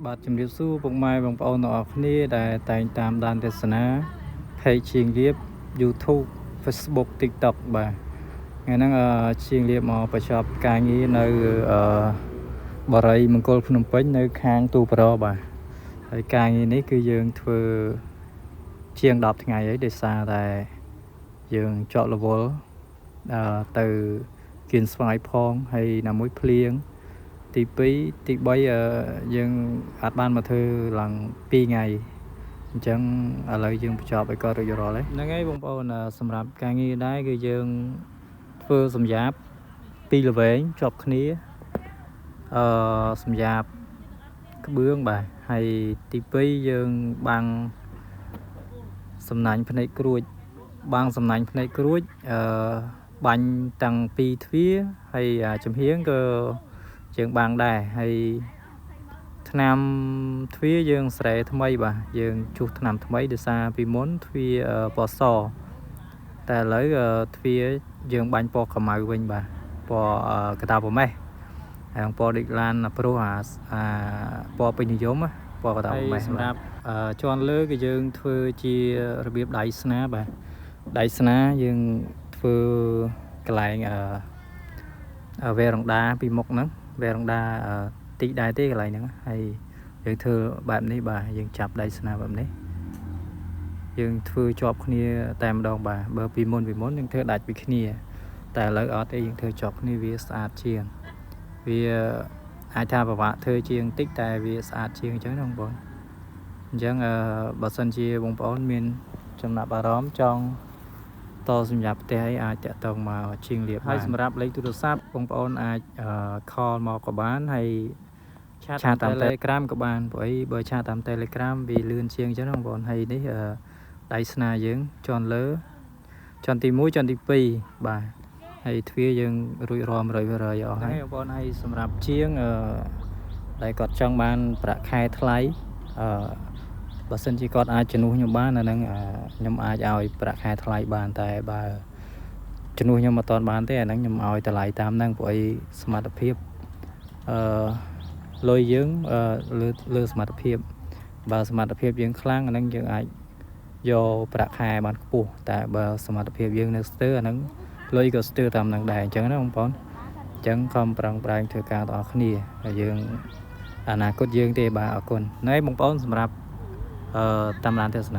បាទជំរាបសួរពុកម៉ែបងប្អូនទាំងអស់គ្នាដែលតែងតាមដានទស្សនា Page ជាងរៀប YouTube Facebook TikTok បាទថ្ងៃហ្នឹងជាងរៀបមកបញ្ចប់ការងារនៅបរិយមង្គលភ្នំពេញនៅខាងទូប្របាទហើយការងារនេះគឺយើងធ្វើជាង10ថ្ងៃហើយដោយសារតែយើងជាប់រវល់ទៅគៀនស្វាយផងហើយណាមួយភ្លៀងទី2ទី3យើងអត់បានមកធ្វើឡើង2ថ្ងៃអញ្ចឹងឥឡូវយើងបញ្ចប់ឲ្យគាត់រួចរាល់ហ្នឹងហើយបងប្អូនសម្រាប់ការងារដែរគឺយើងធ្វើសម្យាប2ល្វែងជាប់គ្នាសម្យាបក្បឿងបាទហើយទី2យើងបាំងសំណាញ់ភ្នែកក្រួចបាំងសំណាញ់ភ្នែកក្រួចបាញ់ទាំង2ទ្វារហើយចំហៀងក៏យើងបាំងដែរហើយថ្នាំទ្វារយើងស្រែថ្មីបាទយើងជុះថ្នាំថ្មីដោយសារពីមុនទ្វារពណ៌សតែឥឡូវទ្វារយើងបាញ់ពណ៌ខ្មៅវិញបាទពណ៌កតាប្រមេះហើយពណ៌ដូចឡានប្រុសអាពណ៌ពេញនិយមពណ៌កតាប្រមេះសម្រាប់ជាន់លើគឺយើងធ្វើជារបៀបដៃស្នាបាទដៃស្នាយើងធ្វើកន្លែងវេរ៉ុងដាពីមុខហ្នឹងវេរ៉ុងដាតិចដែរទេកន្លែងហ្នឹងហើយយើងធ្វើបែបនេះបាទយើងចាប់ដៃស្នាបែបនេះយើងធ្វើជាប់គ្នាតែម្ដងបាទបើពីមុនយើងធ្វើដាច់ពីគ្នាតែឥឡូវអត់ទេយើងធ្វើជាប់គ្នាវាស្អាតជាងវាអាចថាពិបាកធ្វើជាងតិចតែវាស្អាតជាងអញ្ចឹងណាបងប្អូនអញ្ចឹងបើសិនជាបងប្អូនមានចំណាប់អារម្មណ៍ចង់តសម្រាប់ផ្ទះឲ្យអាចតាក់ទងមកជាងរៀបហើយសម្រាប់លេខទូរស័ព្ទបងប្អូនអាចcallមកក៏បានហើយឆាតតាម Telegram ក៏បានព្រោះអីបើឆាតតាម Telegram វាលឿនជាងអញ្ចឹងបងប្អូនហើយនេះដៃស្នាយើងជាន់លើជាន់ទី1ជាន់ទី2បាទហើយទ្វារយើងរួចរាល់ 100% អស់ហើយបងប្អូនហើយសម្រាប់ជាងដែលគាត់ចង់បានប្រាក់ខែថ្លៃបើសិនជាគាត់អាចជំនួសខ្ញុំបានអាហ្នឹងខ្ញុំអាចឲ្យប្រាក់ខែថ្លៃបានតែបើជំនួសខ្ញុំមិនតាន់បានទេអាហ្នឹងខ្ញុំឲ្យតម្លៃតាមហ្នឹងព្រោះអីសមត្ថភាពលុយយើងលើសមត្ថភាពបើសមត្ថភាពយើងខ្លាំងអាហ្នឹងយើងអាចយកប្រាក់ខែបានខ្ពស់តែបើសមត្ថភាពយើងនៅស្ទើរអាហ្នឹងលុយក៏ស្ទើរតាមហ្នឹងដែរអញ្ចឹងណាបងប្អូនអញ្ចឹងខំប្រឹងប្រែងធ្វើការទាំងអស់គ្នាហើយយើងអនាគតយើងទេបាទអរគុណណែបងប្អូនសម្រាប់តាមដានទស្សនា